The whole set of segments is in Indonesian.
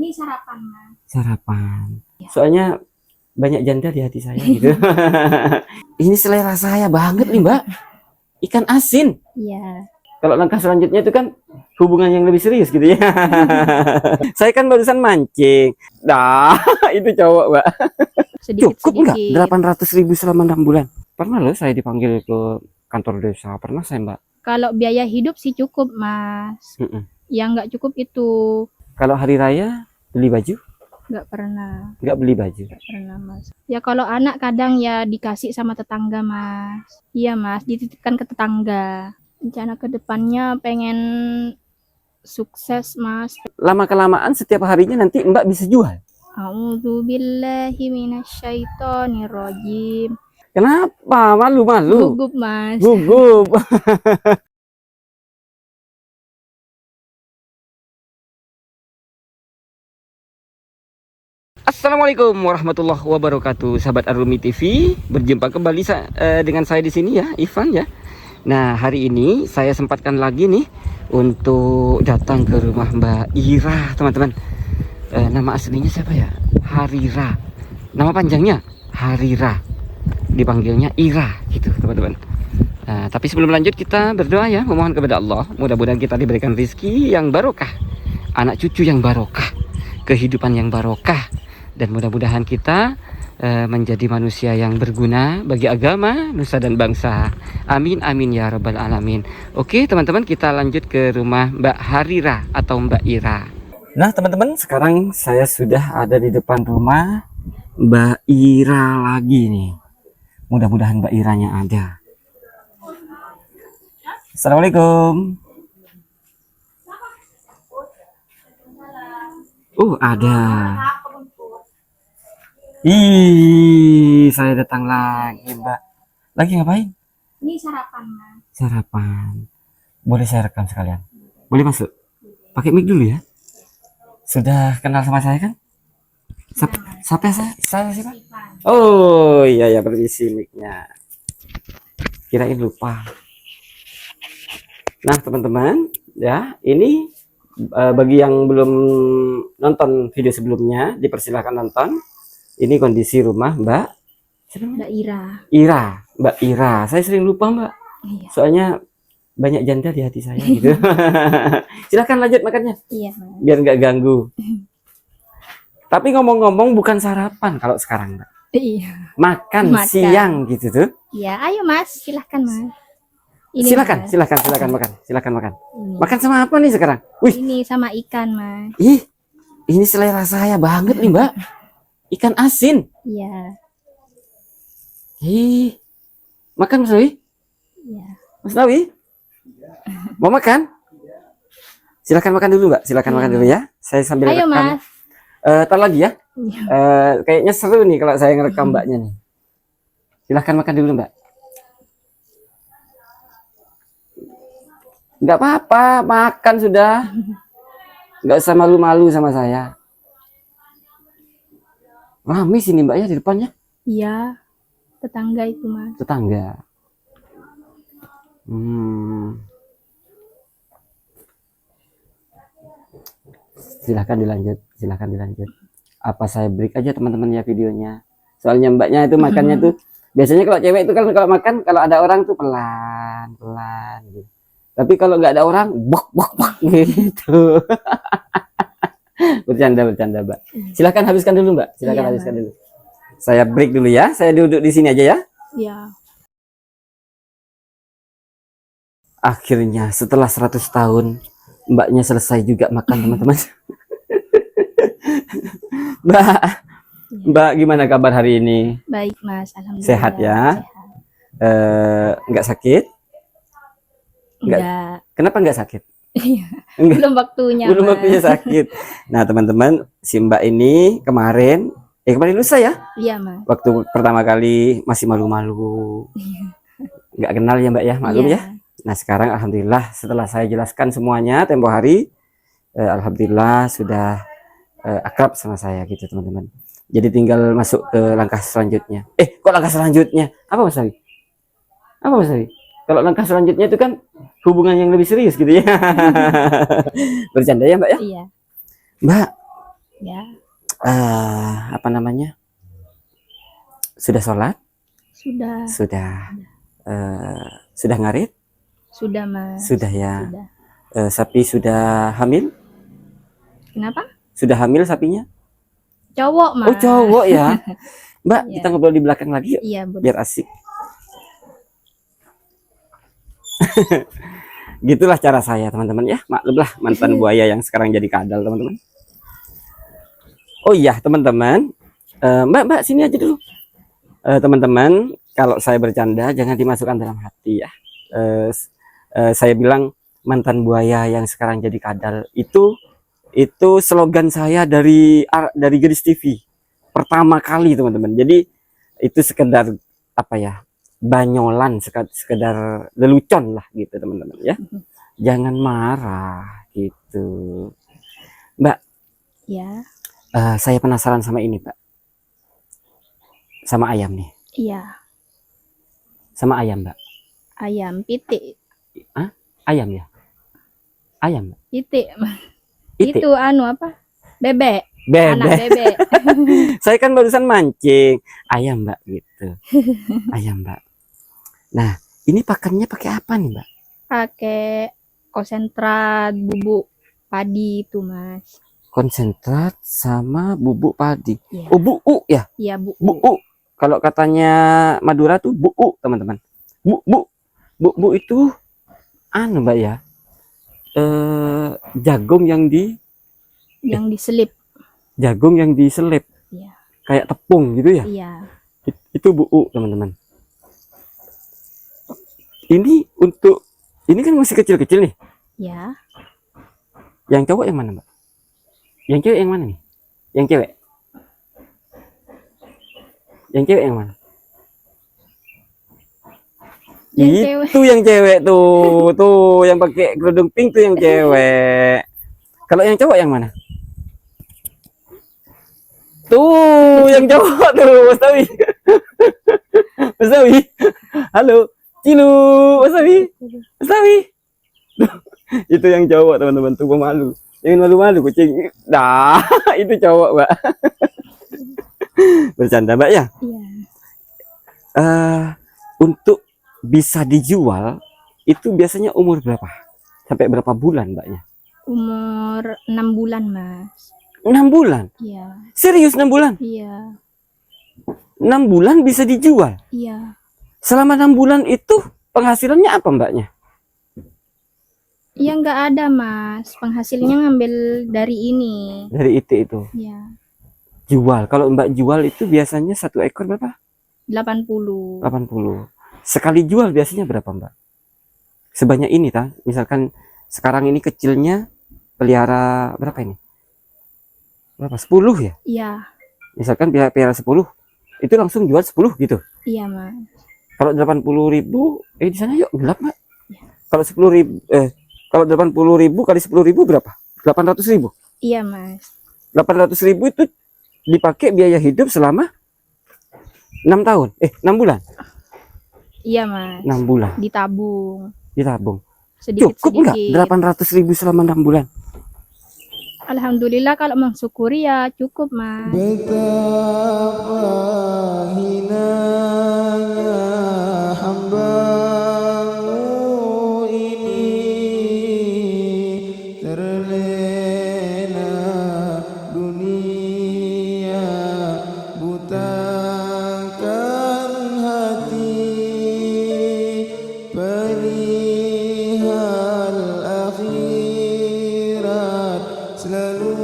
Ini sarapan, Mas. Sarapan. Ya. Soalnya banyak janda di hati saya gitu. Ini selera saya banget nih, Mbak. Ikan asin. Iya. Kalau langkah selanjutnya itu kan hubungan yang lebih serius gitu ya. Saya kan barusan mancing. Nah, itu cowok, Mbak. Cukup nggak Sedikit-sedikit. 800.000 selama 6 bulan? Pernah loh saya dipanggil ke kantor desa. Pernah saya, Mbak. Kalau biaya hidup sih cukup, Mas. Yang nggak cukup itu Kalau hari raya beli baju? nggak pernah. Nggak beli baju. Nggak pernah, Mas. Ya kalau anak kadang ya dikasih sama tetangga, Mas. Iya, Mas, dititipkan ke tetangga. Rencana ke depannya pengen sukses, Mas. Lama-kelamaan setiap harinya nanti Mbak bisa jual. A'udzubillahi minasyaitonirrajim. Kenapa? Malu-malu? Gugup, Mas. Gugup. Assalamualaikum warahmatullahi wabarakatuh, sahabat Arumi TV. Berjumpa kembali dengan saya di sini ya, Ivan ya. Nah, hari ini saya sempatkan lagi nih untuk datang ke rumah Mbak Ira, teman-teman. Nama aslinya siapa ya? Harira. Nama panjangnya Harira. Dipanggilnya Ira gitu, teman-teman. Nah, tapi sebelum lanjut kita berdoa ya, memohon kepada Allah. Mudah-mudahan kita diberikan rezeki yang barokah, anak cucu yang barokah, kehidupan yang barokah, dan mudah-mudahan kita menjadi manusia yang berguna bagi agama, nusa dan bangsa. Amin amin ya rabbal alamin. Oke teman-teman, kita lanjut ke rumah Mbak Harira atau Mbak Ira. Nah teman-teman, sekarang saya sudah ada di depan rumah Mbak Ira lagi nih. Mudah-mudahan Mbak Iranya ada. Assalamualaikum. Ada. Ih, saya datang lagi, Mbak. Lagi ngapain? Ini sarapan, Mas. Sarapan. Boleh saya rekam sekalian? Boleh masuk? Pakai mic dulu ya. Sudah kenal sama saya kan? Siapa saya siapa? Oh iya ya, permisi mic-nya. Kirain lupa. Nah teman-teman, ya ini bagi yang belum nonton video sebelumnya, dipersilahkan nonton. Ini kondisi rumah Mbak Ira. Mbak Ira. Saya sering lupa, Mbak. Iya. Soalnya banyak janda di hati saya gitu. Silahkan lanjut makannya. Iya, Mas. Biar nggak ganggu. Tapi ngomong-ngomong bukan sarapan kalau sekarang, Mbak. Iya. Makan siang gitu tuh. Iya, ayo Mas, silahkan Mas. Ini silakan makan. Silakan makan. Ini. Makan sama apa nih sekarang? Wih. Ini sama ikan, Mas. Ih, ini selera saya banget nih, Mbak. Ikan asin. Iya. Ih, makan Mas Nawi? Iya. Mas Nawi? Mau makan? Silakan makan dulu, Mbak. Silakan makan dulu ya. Saya sambil ayo, rekam. Mas. Tar lagi ya. Iya. Kayaknya seru nih kalau saya ngerekam Mbaknya nih. Silahkan makan dulu, Mbak. Nggak apa-apa, makan sudah. Nggak usah malu-malu sama saya. Rame sini Mbak ya di depannya. Iya, tetangga itu Mas. Tetangga. Silahkan dilanjut. Apa saya break aja teman-teman ya videonya. Soalnya Mbaknya itu makannya tuh biasanya kalau cewek itu kan kalau makan kalau ada orang tuh pelan gitu. Tapi kalau nggak ada orang bok gitu. Bercanda Mbak. Silahkan habiskan dulu Mbak. Habiskan dulu. Saya break dulu ya. Saya duduk di sini aja ya. Iya. Akhirnya setelah 100 tahun Mbaknya selesai juga makan teman-teman. Mbak gimana kabar hari ini? Baik Mas, alhamdulillah. Sehat ya? Sehat. Nggak sakit? Enggak. Kenapa nggak sakit? Belum waktunya. Belum waktunya sakit. Nah teman-teman, si Mbak ini kemarin lusa ya? Iya Mas. Waktu pertama kali masih malu-malu. Nggak kenal ya Mbak ya, maklum ya. Nah sekarang alhamdulillah setelah saya jelaskan semuanya tempo hari, alhamdulillah sudah akrab sama saya gitu teman-teman. Jadi tinggal masuk ke langkah selanjutnya. Kok langkah selanjutnya? Apa Mas Ari? Kalau langkah selanjutnya itu kan hubungan yang lebih serius gitu ya. Bercanda ya Mbak ya? Iya. Mbak, Ya, Apa namanya? Sudah sholat? sudah. Sudah ngarit? Sudah, Mas. Sudah ya. Sudah. Sapi sudah hamil? Kenapa? Sudah hamil sapinya? Cowok, Mas. Oh, cowok ya. Mbak, Iya. kita ngobrol di belakang lagi yuk, Iya, boleh. biar asik. Gitulah cara saya, teman-teman ya. Maklumlah mantan buaya yang sekarang jadi kadal, teman-teman. Oh iya, teman-teman. Mbak, sini aja dulu. Teman-teman, kalau saya bercanda jangan dimasukkan dalam hati ya. Saya bilang mantan buaya yang sekarang jadi kadal itu slogan saya dari Gadis TV pertama kali, teman-teman. Jadi itu sekedar apa ya, banyolan, sekedar lelucon lah gitu, teman-teman ya. Jangan marah gitu, Mbak. Ya, Saya penasaran sama ini, Mbak, sama ayam nih, iya. sama ayam, Mbak. Ayam pitik. Ayam ya, ayam, Mbak. Pitik, Mas. Itik. Itu apa? Bebek. Anak Bebek. bebek. Saya kan barusan mancing ayam, Mbak, gitu. Ayam, Mbak. Nah, ini pakannya pakai apa nih, Mbak? Pakai konsentrat bubuk padi itu, Mas. Konsentrat sama bubuk padi. Iya. Oh, buuk ya? Iya, Bu. Buuk. Kalau katanya Madura tuh buuk, teman-teman. Buuk itu anu, Mbak ya. Jagung yang diselip. Jagung yang diselip. Iya. Kayak tepung gitu ya? Iya. Itu buuk, teman-teman. Ini kan masih kecil-kecil nih. Ya. Yang cowok yang mana, Mbak? Yang cewek yang mana nih? Yang cewek. Yang cewek yang mana? Yang Itu yang cewek tuh yang pakai kerudung pink tuh yang cewek. Kalau yang cowok yang mana? Tuh yang cowok tuh, Mas Tawi. Mas Tawi. Halo. Cilu, Mas Tawi. Mas Tawi. Itu yang cowok, teman-teman, tuh pemalu. Jangan malu-malu kucing. Dah, itu cowok, Mbak. Bercanda, Mbak ya. Iya. Untuk bisa dijual itu biasanya umur berapa? Sampai berapa bulan, Mbaknya? Umur 6 bulan, Mas. 6 bulan? Iya. Serius 6 bulan? Iya. 6 bulan bisa dijual? Iya. Selama 6 bulan itu penghasilannya apa, Mbaknya? Ya nggak ada, Mas. Penghasilnya ngambil dari ini. Dari itu. Iya. Jual. Kalau Mbak jual itu biasanya 1 ekor berapa? 80. 80. Sekali jual biasanya berapa, Mbak? Sebanyak ini, ta? Misalkan sekarang ini kecilnya pelihara berapa ini? Berapa? 10 ya? Iya. Misalkan pelihara 10, itu langsung jual 10 gitu. Iya, Mas. Kalau 80.000, di sana yuk gelap, Mbak. Ya. Kalau 10.000, kalau 80.000 kali 10.000 berapa? 800.000. Iya, Mas. 800.000 itu dipakai biaya hidup selama 6 tahun. 6 bulan. Iya, Mas. 6 bulan. Ditabung. Cukup enggak Sedikit-sedikit. 800.000 selama 6 bulan? Alhamdulillah kalau mensyukuri ya cukup, Mas. Betapa hinanya hambamu ini, terlena dunia, butakan hati, perihal akhirat selalu.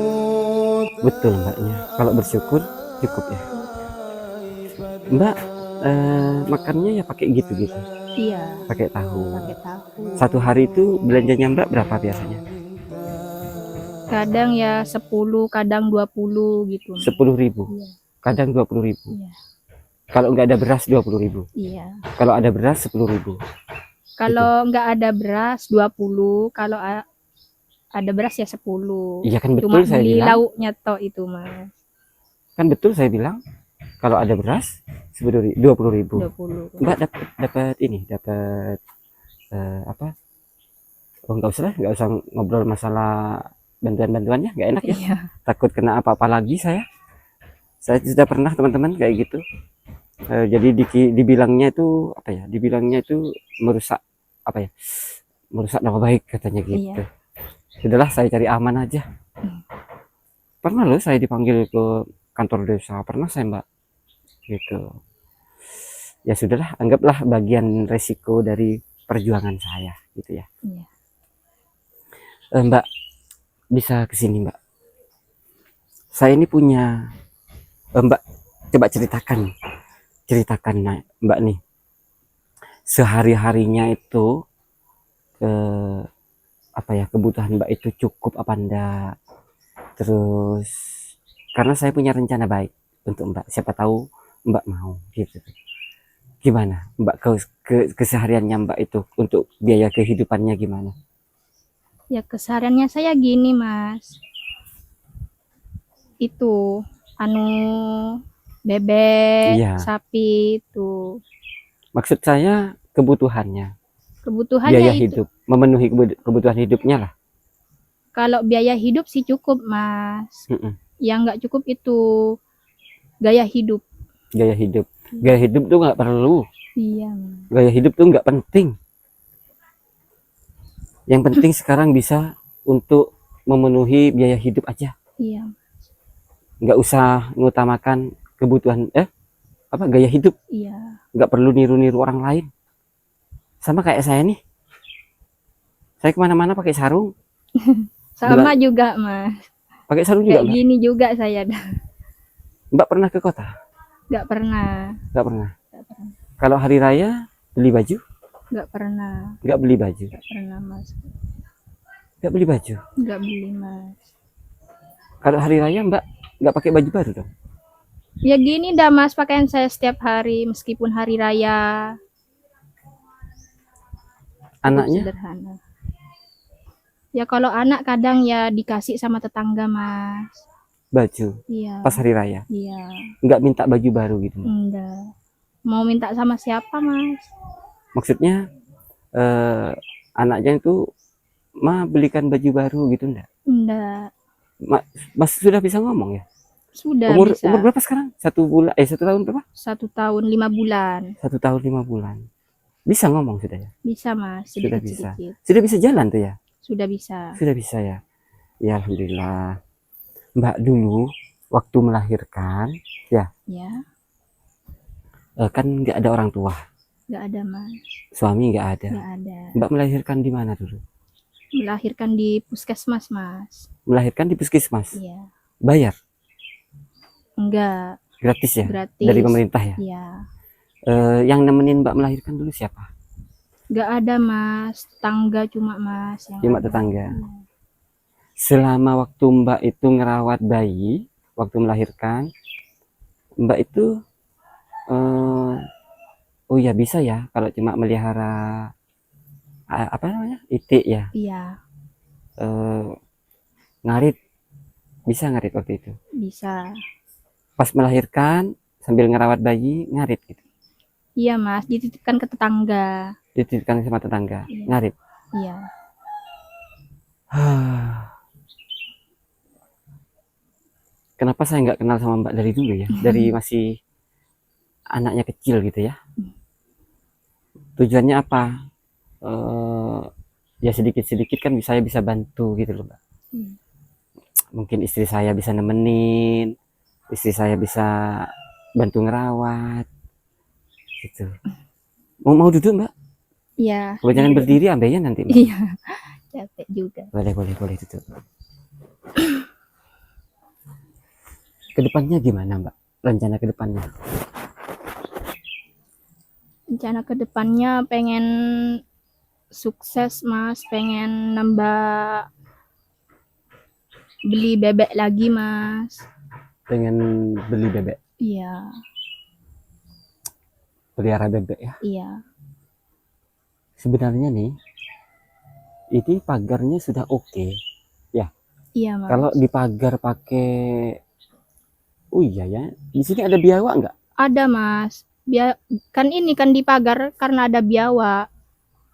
Betul, Mbaknya. Kalau bersyukur cukup ya. Mbak, makannya ya pakai gitu-gitu. Iya. Pakai tahu. Pakai tahu. Satu hari itu belanjanya Mbak berapa biasanya? Kadang ya 10, kadang 20 gitu. 10.000. Iya. Kadang 20.000. Iya. Kalau nggak ada beras 20.000. Iya. Kalau ada beras 10.000. Kalau nggak ada beras 20, kalau ada beras ya 10. Iya kan betul, Cuma saya beli bilang. lauknya toh itu, Mas. Kan betul saya bilang. Kalau ada beras 20.000. 20. Mbak dapat apa? Oh, nggak usah ngobrol masalah bantuan-bantuannya, nggak enak ya. Iya. Takut kena apa-apa lagi saya. Saya sudah pernah teman-teman kayak gitu. Jadi dibilangnya itu apa ya? Dibilangnya itu merusak apa ya? Merusak nama baik katanya gitu. Iya. Sudahlah saya cari aman aja. Pernah loh saya dipanggil ke kantor desa, pernah saya Mbak. Gitu. Ya sudahlah, anggaplah bagian resiko dari perjuangan saya gitu ya. Iya. Mbak bisa kesini Mbak. Saya ini punya Mbak, coba ceritakan Mbak nih, sehari-harinya itu apa ya, kebutuhan Mbak itu cukup apa enggak, terus karena saya punya rencana baik untuk Mbak, siapa tahu Mbak mau gitu. Gimana Mbak kesehariannya Mbak itu untuk biaya kehidupannya gimana? Ya kesehariannya saya gini Mas, itu bebek, Iya, sapi itu maksud saya kebutuhannya, kebutuhannya biaya itu. hidup, memenuhi kebutuhan hidupnya lah. Kalau biaya hidup sih cukup Mas, Mm-mm. yang nggak cukup itu gaya hidup. Gaya hidup tuh nggak perlu, Iya Mas. gaya hidup tuh nggak penting. Yang penting sekarang bisa untuk memenuhi biaya hidup aja, Iya. nggak usah mengutamakan kebutuhan apa gaya hidup, Iya. nggak perlu niru-niru orang lain. Sama kayak saya nih, saya kemana-mana pakai sarung, Sama juga Mas, pakai sarung juga kayak Mbak. gini juga saya dah. Mbak pernah ke kota? Nggak pernah. Nggak pernah. Nggak pernah. Kalau hari raya beli baju? Nggak pernah. Nggak beli baju. Nggak pernah Mas. Nggak beli baju. Nggak beli Mas. Kalau hari raya Mbak nggak pakai baju baru dong? Ya gini dah Mas, pakaian saya setiap hari meskipun hari raya. Cukup Anaknya sederhana. Ya kalau anak kadang ya dikasih sama tetangga Mas. baju Iya. pas hari raya, Iya. nggak minta baju baru gitu Mbak. Enggak. Mau minta sama siapa Mas? Maksudnya anaknya itu Ma belikan baju baru gitu enggak? Enggak. Mas sudah bisa ngomong ya? Sudah Umur bisa. berapa sekarang? 1 tahun berapa? 1 tahun 5 bulan. 1 tahun 5 bulan. Bisa ngomong sudah ya? Bisa Mas, Sudah bisa. sedikit-sedikit. Sudah bisa jalan tuh ya? Sudah bisa. Sudah bisa ya? Ya alhamdulillah. Mbak dulu waktu melahirkan ya Ya, kan nggak ada orang tua, nggak ada Mas. suami nggak ada. Nggak ada. Mbak melahirkan di mana dulu? Melahirkan di puskesmas Mas. Melahirkan di puskesmas. Iya. Bayar? Enggak, Gratis ya? gratis. Dari pemerintah ya? Iya. Yang nemenin Mbak melahirkan dulu siapa? Nggak ada Mas, tetangga cuma Mas yang Cuma ada. tetangga. Iya. Selama waktu Mbak itu ngerawat bayi, waktu melahirkan, Mbak itu oh ya bisa ya kalau cuma melihara apa namanya? Itik ya. Iya, Ngarit. Bisa ngarit waktu itu. bisa. Pas melahirkan sambil ngerawat bayi ngarit gitu. Iya Mas, dititipkan ke tetangga. Dititipkan sama tetangga. Iya. Ngarit. Iya. Kenapa saya nggak kenal sama Mbak dari dulu ya? Dari masih anaknya kecil gitu ya. Tujuannya apa? Ya sedikit-sedikit kan saya bisa bantu gitu loh Mbak. Mungkin istri saya bisa nemenin, istri saya bisa bantu ngerawat gitu. Mau duduk Mbak? Iya. Jangan berdiri ambeien nanti Mbak. Iya. Capek juga. Boleh duduk. Kedepannya gimana Mbak? Rencana kedepannya? Rencana kedepannya pengen sukses Mas, pengen nambah beli bebek lagi Mas. Pengen beli bebek, Iya. pelihara bebek ya? Iya. Sebenarnya nih, ini pagarnya sudah oke ya. Iya Mas. Kalau dipagar pakai, oh iya ya, di sini ada biawak nggak? Ada Mas. Kan ini kan dipagar karena ada biawak.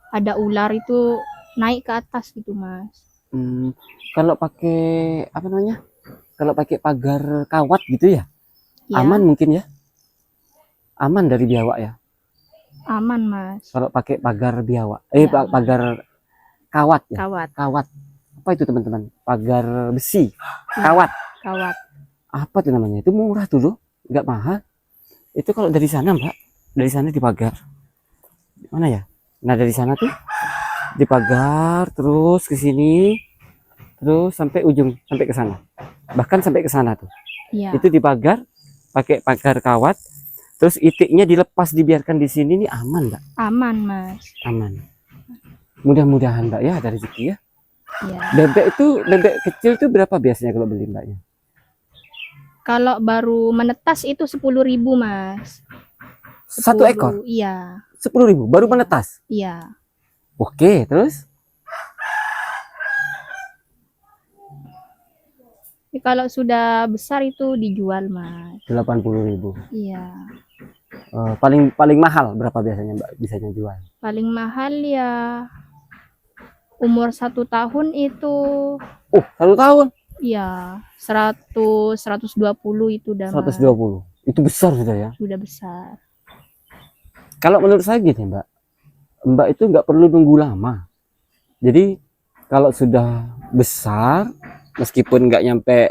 Ada ular itu naik ke atas gitu Mas. Kalau pakai apa namanya? Kalau pakai pagar kawat gitu ya, Ya, aman mungkin ya? Aman dari biawak ya? aman Mas. Kalau pakai pagar biawak, Ya, aman. pagar kawat ya? Kawat. Kawat. Apa itu teman-teman? Pagar besi, Ya, kawat. kawat. Apa tuh namanya? Itu murah tuh loh, nggak mahal. Itu kalau dari sana Mbak, dari sana dipagar. Mana ya? Nah dari sana tuh dipagar terus ke sini, terus sampai ujung, sampai ke sana. Bahkan sampai ke sana tuh. Ya, Itu dipagar, pakai pagar kawat. Terus itiknya dilepas, dibiarkan di sini nih aman Mbak, aman Mas. aman. Mudah-mudahan Mbak ya ada rezeki ya. Ya. Bebek kecil itu berapa biasanya kalau beli Mbaknya? Kalau baru menetas itu 10.000 Mas. 1 ekor? 10, iya. 10.000 baru Iya. menetas. Iya. Oke, terus Kalau sudah besar itu dijual Mas. 80.000. Iya. Paling mahal berapa biasanya Mbak bisanya jual? Paling mahal ya umur 1 tahun itu 1 tahun ya 100-120 itu udah Mas. 120. Itu besar sudah ya. Sudah besar. Kalau menurut saya gini Mbak, Mbak itu nggak perlu nunggu lama. Jadi kalau sudah besar, meskipun nggak nyampe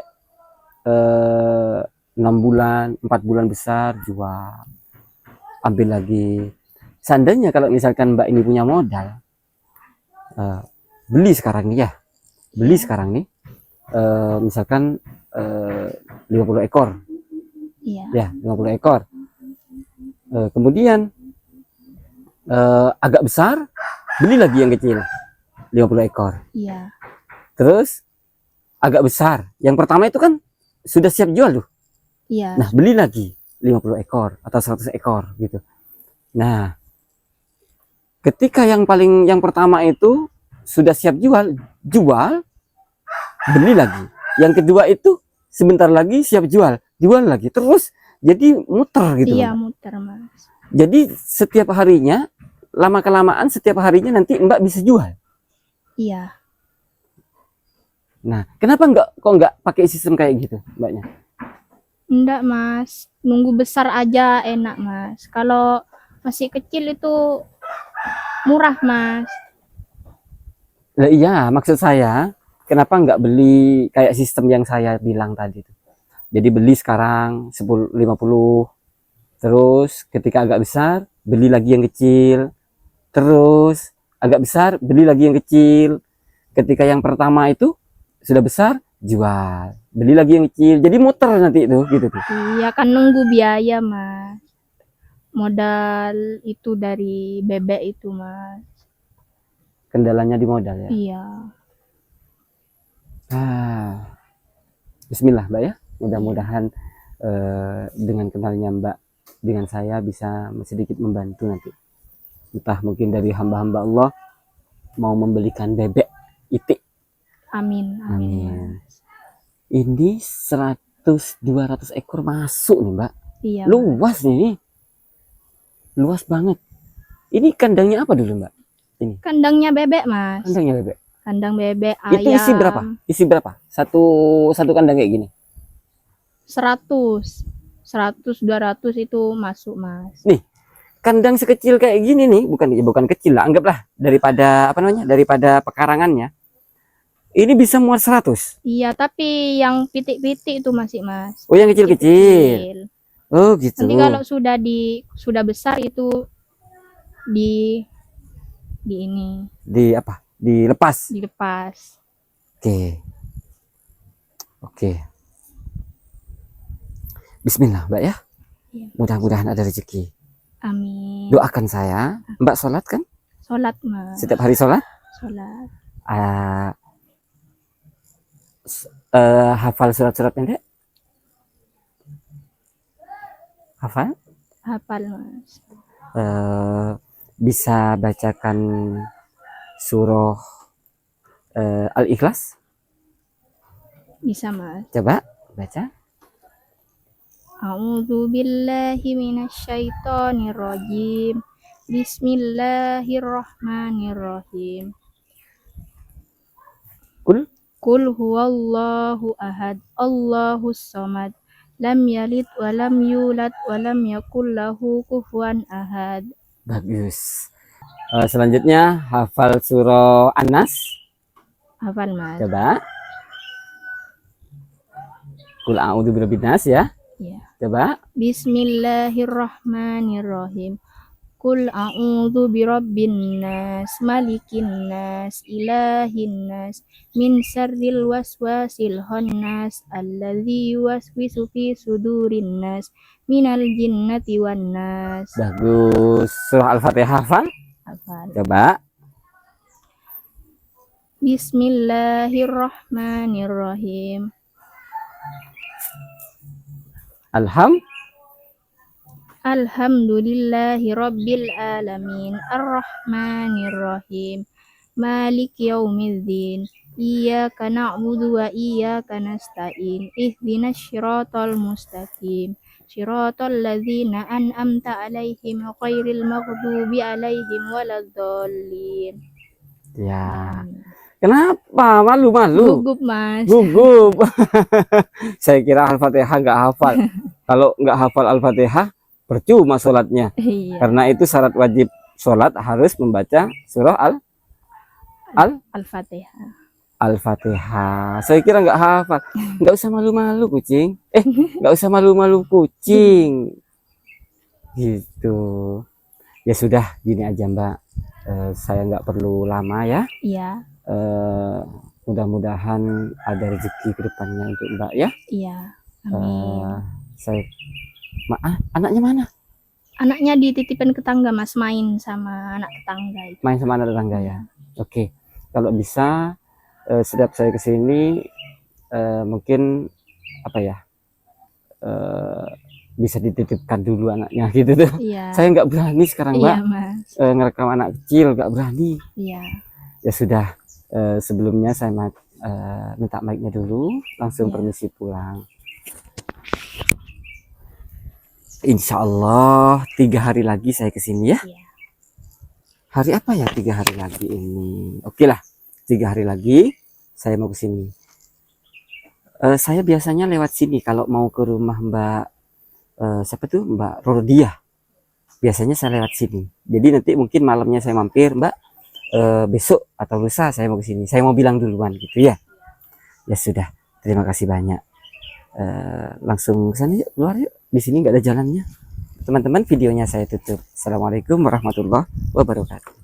6 bulan, 4 bulan besar, jual, ambil lagi. Seandainya kalau misalkan Mbak ini punya modal, beli sekarang nih ya, beli sekarang nih, misalkan 50 ekor, Iya. ya 50 ekor. Kemudian agak besar, beli lagi yang kecil, 50 ekor. Iya. Terus agak besar, yang pertama itu kan sudah siap jual tuh. Iya. Nah, beli lagi 50 ekor atau 100 ekor gitu. Nah, ketika yang pertama itu sudah siap jual, beli lagi. Yang kedua itu sebentar lagi siap jual lagi. Terus jadi muter gitu. Iya, Mbak. muter Mas. Jadi setiap harinya, lama kelamaan setiap harinya nanti Mbak bisa jual. Iya. Nah, kenapa kok nggak pakai sistem kayak gitu, Mbaknya? Enggak Mas, nunggu besar aja enak Mas. Kalau masih kecil itu murah Mas. Nah, iya, maksud saya, kenapa nggak beli kayak sistem yang saya bilang tadi tuh. Jadi beli sekarang 50, terus ketika agak besar, beli lagi yang kecil, terus agak besar, beli lagi yang kecil. Ketika yang pertama itu sudah besar, jual, beli lagi yang kecil. Jadi muter nanti itu, gitu tuh. Iya kan nunggu biaya Mas. Modal itu dari bebek itu Mas. Kendalanya di modal ya. Iya. Bismillah Mbak ya. Mudah-mudahan dengan kenalnya Mbak dengan saya bisa sedikit membantu nanti. Entah mungkin dari hamba-hamba Allah mau membelikan bebek itik. Amin. Amin. Ini 100-200 ekor masuk nih Mbak. Iya. Luas nih. Luas banget. Ini kandangnya apa dulu Mbak? Ini. Kandangnya bebek Mas. Kandangnya bebek. Kandang bebek ayam. Itu isi berapa? Isi berapa? Satu kandang kayak gini. 100-200 itu masuk Mas. Nih, kandang sekecil kayak gini nih, bukan kecil lah, anggaplah daripada daripada pekarangannya. Ini bisa muat 100. Iya, tapi yang pitik-pitik itu masih Mas. Oh, yang kecil-kecil. Oh, gitu. Nanti kalau sudah besar itu di ini Apa? Dilepas. dilepas. Oke. Bismillah, Mbak ya. Iya. Mudah-mudahan ada rezeki. Amin. Doakan saya. Mbak sholat kan? Sholat Mas. Setiap hari sholat? Sholat. Hafal surat-surat pendek? Hafal? Hafal Mas. Bisa bacakan surah Al-Ikhlas? Bisa Mas. Coba baca. A'udzu billahi minasyaitonir rajim. Bismillahirrahmanirrahim. Qul Qul huwallahu ahad, Allahus samad, lam yalid wa lam yulad wa lam yakul lahu kufuwan ahad. Bagus. Selanjutnya hafal surah An-Nas. Hafal Mas. Coba. Qul a'udzu birabbin nas ya. Ya. Coba. Bismillahirrahmanirrahim. Qul a'udzu birabbin nas, malikin nas, ilahin nas, min syarril waswasil khannas, alladzi yuwaswisu fi sudurin nas, minal jinnati wan nas. Bagus. Surah Al-Fatihah hafal? Hafal. Coba. Bismillahirrahmanirrahim. Alhamdulillahi rabbil alamin, arrahmanirrahim, malik yaumiddin, iyyaka na'budu wa iyyaka nasta'in, ihdinas syiratal mustaqim, syiratal ladzina an'amta 'alaihim ghairil maghdubi 'alaihim waladdallin. Ya. Kenapa malu-malu? Gugup Mas. Gugup. Saya kira Al-Fatihah nggak hafal. Kalau nggak hafal Al-Fatihah, percuma sholatnya. Iya. Karena itu syarat wajib sholat harus membaca surah Al-Fatihah. Al-Fatihah. Saya kira nggak hafal. Nggak usah malu-malu kucing. Nggak usah malu-malu kucing. Gitu. Ya sudah, gini aja Mbak. Saya nggak perlu lama ya. Iya. Mudah-mudahan ada rezeki ke depannya untuk Mbak ya. Iya. Amin. Anaknya mana? Anaknya dititipin ke tetangga Mas, main sama anak tetangga itu. Main sama anak tetangga ya. Oke. Kalau bisa setiap saya kesini mungkin apa ya? Bisa dititipkan dulu anaknya gitu tuh. Iya. Saya nggak berani sekarang Mbak. Iya Mas. Ngerekam anak kecil nggak berani. Iya. Ya sudah. Sebelumnya saya minta mic-nya dulu, langsung permisi pulang. Insya Allah 3 hari lagi saya kesini ya. Iya. Hari apa ya 3 hari lagi ini? Oke lah, 3 hari lagi saya mau kesini. Saya biasanya lewat sini kalau mau ke rumah Mbak siapa tuh, Mbak Rodia. Biasanya saya lewat sini. Jadi nanti mungkin malamnya saya mampir, Mbak. Besok atau lusa saya mau ke sini. Saya mau bilang duluan gitu ya. Ya sudah, terima kasih banyak. Langsung ke sana yuk, keluar yuk. Di sini nggak ada jalannya. Teman-teman, videonya saya tutup. Assalamualaikum warahmatullahi wabarakatuh.